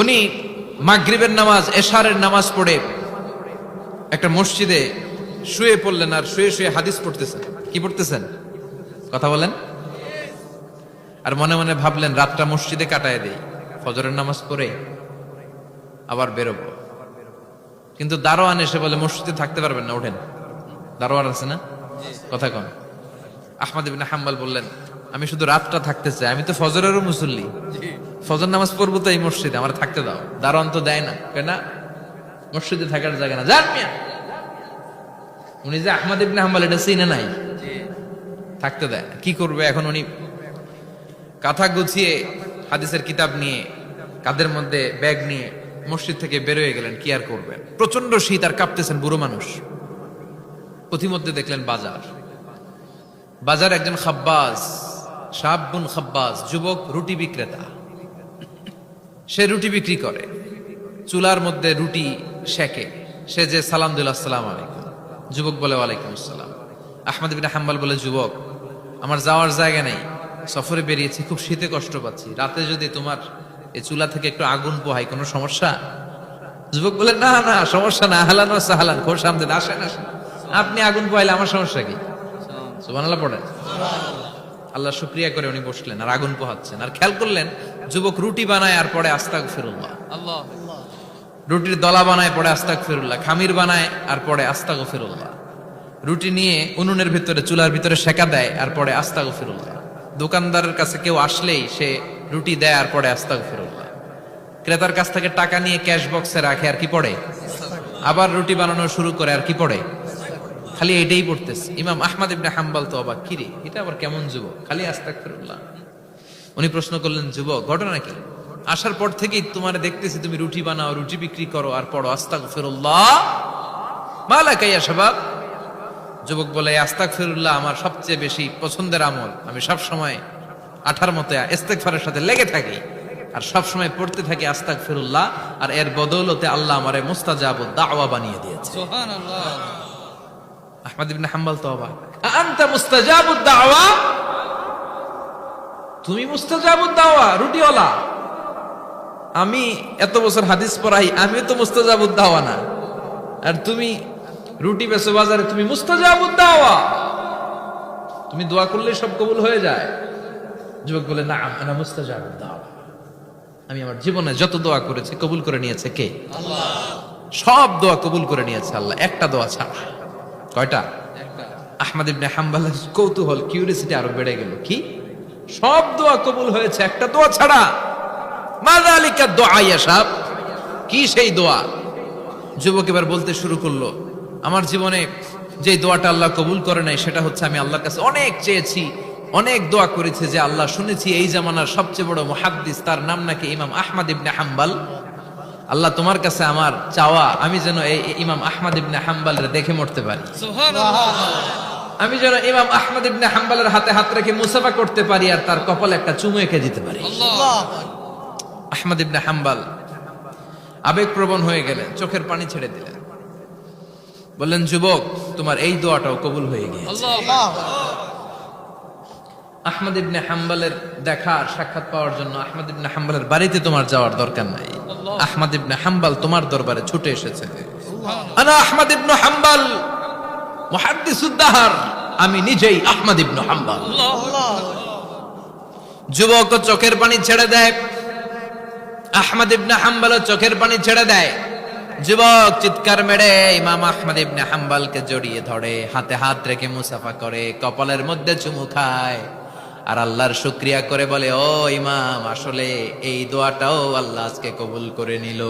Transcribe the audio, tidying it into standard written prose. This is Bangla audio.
উনি মাগরিবের নামাজ, এশারের নামাজ পড়ে একটা মসজিদে শুয়ে পড়লেন, আর শুয়ে শুয়ে হাদিস পড়তেছেন। কি পড়তেছেন? কথা বলেন। আর মনে মনে ভাবলেন রাতটা মসজিদে কাটায় দেই, ফজরের নামাজ পড়ে আবার বেরোবো। কিন্তু দারোয়ান এসে বলে মসজিদে থাকতে পারবেন না, ওঠেন। দারোয়ান আছে না? কথা কন। আহমদ ইবনে হাম্বল বললেন, আমি শুধু রাতটা থাকতে চাই, আমি তো ফজরেরও মুসল্লি, ফজর নামাজ পড়বো তো এই মসজিদে, আমার থাকতে দাও। দারোয়ান তো দেয় না, কেন? মসজিদে থাকার জায়গা না, যান মিয়া। উনি যে আহমদ ইবনে হাম্বল এটা চিনে নাই, থাকতে দেয়। কি করবে এখন? উনি কাঁথা গুছিয়ে হাদিসের কিতাব নিয়ে কাঁধের মধ্যে ব্যাগ নিয়ে মসজিদ থেকে বেরোয় গেলেন। কি আর করবেন, প্রচন্ড শীত, আর কাঁপতেছেন, বুড়ো মানুষ। পথিমধ্যে দেখলেন বাজার। বাজার একজন খাব্বাজ, শাবুন খাব্বাজ, যুবক রুটি বিক্রেতা। সে রুটি বিক্রি করে, চুলার মধ্যে রুটি সেকে। সে যে সালাম দিল, আসসালামু আলাইকুম। যুবক বলে, ওয়ালাইকুম আসসালাম। আহমদ ইবনে হাম্বল বলে, যুবক, আমার যাওয়ার জায়গা নেই, সফরে বেরিয়েছি, খুব শীতে কষ্ট পাচ্ছি, রাতে যদি তোমার এই চুলা থেকে একটু আগুন পোহাই, কোনো সমস্যা? যুবক বলে, না না, সমস্যা না, আহলান ওয়া সাহলান, খোশ আমদেদ, আসেন আসেন, আপনি আগুন পোহাইলে আমার সমস্যা কি? সুবহানাল্লাহ পড়েন। আল্লাহ শুকরিয়া করে উনি বসলেন আর আগুন পোহাচ্ছেন। আর খেয়াল করলেন যুবক রুটি বানায় আর পরে আস্তাগফিরুল্লাহ, রুটির দলা বানায় পরে আস্তাগফিরুল্লাহ, খামির বানায় আর পরে আস্তাগফিরুল্লাহ, রুটি নিয়ে উনুনের ভিতরে, চুলার ভিতরে সেকা দেয় আর পরে আস্তাগফিরুল্লাহ। দোকানদারের কাছে কেউ আসলেই সে রুটি দেয় আর পরে আস্তাগফিরুল্লাহ। ক্রেতার কাছ থেকে টাকা নিয়ে ক্যাশ বক্সে রাখে আর কি পড়ে? আবার রুটি বানানো শুরু করে আর কি পড়ে? খালি এটাই পড়তেছে। ইমাম আহমদ ইবনে হাম্বল তো অবাক, কিরে এটা আবার কেমন যুবক, খালি আস্তাগফিরুল্লাহ। উনি প্রশ্ন করলেন, যুবক ঘটনা কি? আসার পর থেকেই তোমার দেখতেছি তুমি রুটি বানাও, রুটি বিক্রি করো আর পড়ো আস্তাগফিরুল্লাহ, মালাকা ইয়া শাবাব। যুবক বলে, আস্তাগফিরুল্লাহ আমার সবচেয়ে বেশি পছন্দের আমল, আমি সব সময় আঠার মতো ইস্তেগফারের সাথে লেগে থাকি আর সব সময় পড়তে থাকি আস্তাগফিরুল্লাহ, আর এর বদৌলতে আল্লাহ আমারে মুস্তাজাবুদ দাওয়া বানিয়ে দিয়েছে। সুবহানাল্লাহ। আহমদ ইবনে হাম্বল তো অবাক, আনতা মুস্তাজাবুদ দাওয়া, তুমি মুস্তাজাবুদ দাওয়া, রুটিওয়ালা। আমি এত বছর হাদিস পড়াই, আমি তো মুস্তাজাবুদ দাওয়া না, আর তুমি রুটি বেচো বাজারে, তুমি মুস্তাজাবুদ দাওয়া, তুমি দোয়া করলে সব কবুল হয়ে যায়। যুবক বলে, না আনা মুস্তাজাবুদ দাওয়া, আমি আমার জীবনে যত দোয়া করেছি কবুল করে নিয়েছে কে? আল্লাহ। সব দোয়া কবুল করে নিয়েছে আল্লাহ, একটা দোয়া ছাড়া। কয়টা? একটা। আহমদ ইবনে হাম্বলের কৌতূহল, কিউরিয়াসিটি আরো বেড়ে গেল। কি? সব দোয়া কবুল হয়েছে, একটা দোয়া ছাড়া। মাযালিকা দুআ ইয়া শাব, কি সেই দোয়া? যুবক এবার বলতে শুরু করলো, আমার জীবনে যে দোয়াটা আল্লাহ কবুল করে নাই সেটা হচ্ছে, আমি আল্লাহর কাছে অনেক চেয়েছি, অনেক দোয়া করেছে, যে আল্লাহ শুনেছি এই জামানার সবচেয়ে বড় মুহাদ্দিস, তার নাম নাকি ইমাম আহমদ ইবনে হাম্বল। আল্লাহ তোমার কাছে আমার চাওয়া, আমি যেন এই ইমাম আহমদ ইবনে হাম্বলের দেখে মরতে পারি। সুবহানাল্লাহ। আমি যেন ইমাম আহমদ ইবনে হাম্বলের হাতে হাত রেখে মুসাফা করতে পারি আর তার কপালে একটা চুমু এঁকে দিতে পারি। আল্লাহ। আহমদ ইবনে হাম্বল আবেগপ্রবণ হয়ে গেলেন, চোখের পানি ছেড়ে দিলেন, বললেন, যুবক তোমার এই দোয়াটাও কবুল হয়ে গিয়েছে। আহমদ ইবনে হাম্বলের দেখা আর সাক্ষাৎ পাওয়ার জন্য আহমদ ইবনে হাম্বলের বাড়িতে তোমার যাওয়ার দরকার নাই, আহমদ ইবনে হাম্বল তোমার দরবারে ছুটে এসেছে। আনা আহমদ ইবনে হাম্বল মুহাদ্দিসুদ দাহর, আমি নিজেই আহমদ ইবনে হাম্বল। যুবক চোখের পানি ছেড়ে দেয়, আহমদ ইবনে হাম্বল চোখের পানি ছেড়ে দেয়। যুবক চিৎকার মেরে ইমাম আহমদ ইবনে হাম্বলকে জড়িয়ে ধরে, হাতে হাত রেখে মুসাফা করে, কপালের মধ্যে চুমু খায় আর আল্লাহর শুকরিয়া করে বলে, ও ইমাম, আসলে এই দোয়াটাও আল্লাহ আজকে কবুল করে নিল।